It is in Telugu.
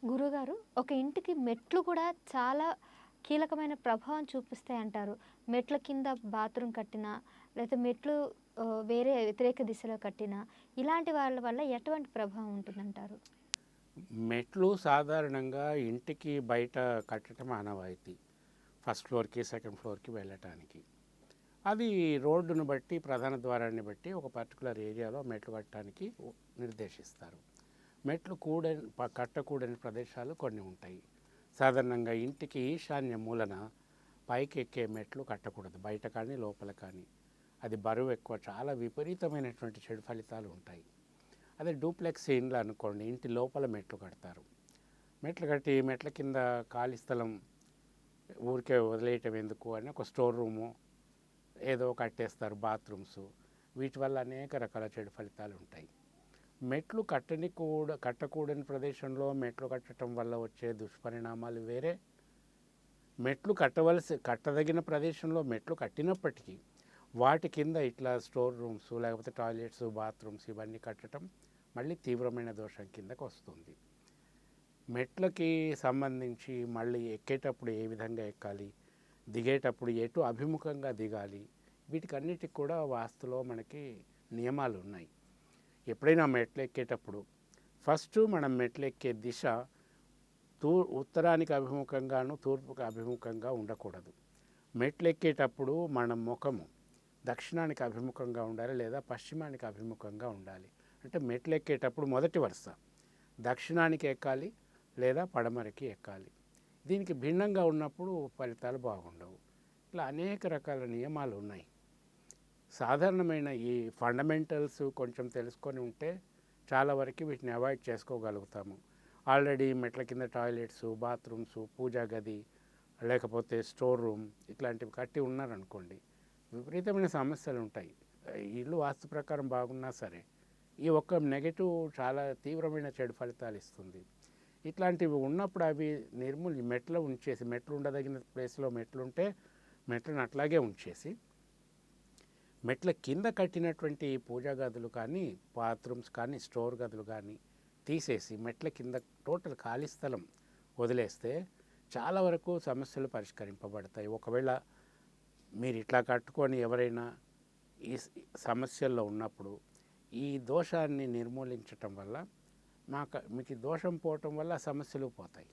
గురుగారు, ఒక ఇంటికి మెట్లు కూడా చాలా కీలకమైన ప్రభావం చూపిస్తాయి అంటారు. మెట్ల కింద బాత్రూమ్ కట్టినా, లేతే మెట్లు వేరే వ్యతిరేక దిశలో కట్టినా, ఇలాంటి వాళ్ళ వల్ల ఎటువంటి ప్రభావం ఉంటుందంటారు? మెట్లు సాధారణంగా ఇంటికి బయట కట్టడం ఆనవాయితీ. ఫస్ట్ ఫ్లోర్‌కి, సెకండ్ ఫ్లోర్‌కి వెళ్ళటానికి. అది రోడ్డును బట్టి, ప్రధాన ద్వారాన్ని బట్టి ఒక పర్టిక్యులర్ ఏరియాలో మెట్లు కట్టడానికి నిర్దేశిస్తారు. మెట్లు కట్టకూడని ప్రదేశాలు కొన్ని ఉంటాయి. సాధారణంగా ఇంటికి ఈశాన్య మూలన పైకి ఎక్కే మెట్లు కట్టకూడదు. బయట కానీ, లోపల కానీ. అది బరువు ఎక్కువ, చాలా విపరీతమైనటువంటి చెడు ఫలితాలు ఉంటాయి. అదే డూప్లెక్స్ ఇండ్లు అనుకోండి, ఇంటి లోపల మెట్లు కడతారు. మెట్లు కట్టి మెట్ల కింద ఖాళీ స్థలం ఊరికే వదిలేయటం ఎందుకు అని ఒక స్టోర్ రూము ఏదో కట్టేస్తారు, బాత్రూమ్స్. వీటి వల్ల అనేక రకాల చెడు ఫలితాలు ఉంటాయి. మెట్లు కట్టకూడని ప్రదేశంలో మెట్లు కట్టడం వల్ల వచ్చే దుష్పరిణామాలు వేరే. మెట్లు కట్టదగిన ప్రదేశంలో మెట్లు కట్టినప్పటికీ వాటి కింద ఇట్లా స్టోర్ రూమ్స్, లేకపోతే టాయిలెట్స్, బాత్రూమ్స్ ఇవన్నీ కట్టడం మళ్ళీ తీవ్రమైన దోషం కిందకు వస్తుంది. మెట్లకి సంబంధించి మళ్ళీ ఎక్కేటప్పుడు ఏ విధంగా ఎక్కాలి, దిగేటప్పుడు ఎటు అభిముఖంగా దిగాలి, వీటికన్నిటికి కూడా వాస్తులో మనకి నియమాలు ఉన్నాయి. ఎప్పుడైనా మెట్లు ఎక్కేటప్పుడు ఫస్ట్ మనం మెట్లు ఎక్కే దిశ ఉత్తరానికి అభిముఖంగాను, తూర్పుకి అభిముఖంగా ఉండకూడదు. మెట్లు ఎక్కేటప్పుడు మన ముఖము దక్షిణానికి అభిముఖంగా ఉండాలి, లేదా పశ్చిమానికి అభిముఖంగా ఉండాలి. అంటే మెట్లు ఎక్కేటప్పుడు మొదటి వరుస దక్షిణానికి ఎక్కాలి, లేదా పడమరకి ఎక్కాలి. దీనికి భిన్నంగా ఉన్నప్పుడు ఫలితాలు బాగుండవు. ఇట్లా అనేక రకాల నియమాలు ఉన్నాయి. సాధారణమైన ఈ ఫండమెంటల్స్ కొంచెం తెలుసుకొని ఉంటే చాలా వరకు వీటిని అవాయిడ్ చేసుకోగలుగుతాము. ఆల్రెడీ మెట్ల కింద టాయిలెట్స్, బాత్రూమ్స్, పూజా గది, లేకపోతే స్టోర్ రూమ్ ఇట్లాంటివి కట్టి ఉన్నారనుకోండి, విపరీతమైన సమస్యలు ఉంటాయి. ఇల్లు వాస్తు ప్రకారం బాగున్నా సరే ఈ ఒక్క నెగటివ్ చాలా తీవ్రమైన చెడు ఫలితాలు ఇస్తుంది. ఇట్లాంటివి ఉన్నప్పుడు అవి మెట్లు ఉండదగిన ప్లేస్లో మెట్లుంటే మెట్లను అట్లాగే ఉంచేసి, మెట్ల కింద కట్టినటువంటి పూజా గదులు కానీ, బాత్రూమ్స్ కానీ, స్టోర్ గదులు కానీ తీసేసి మెట్ల కింద టోటల్ ఖాళీ స్థలం వదిలేస్తే చాలా వరకు సమస్యలు పరిష్కరింపబడతాయి. ఒకవేళ మీరు ఇట్లా కట్టుకొని ఎవరైనా ఈ సమస్యల్లో ఉన్నప్పుడు ఈ దోషాన్ని నిర్మూలించటం వల్ల మీకు దోషం పోవటం వల్ల సమస్యలు పోతాయి.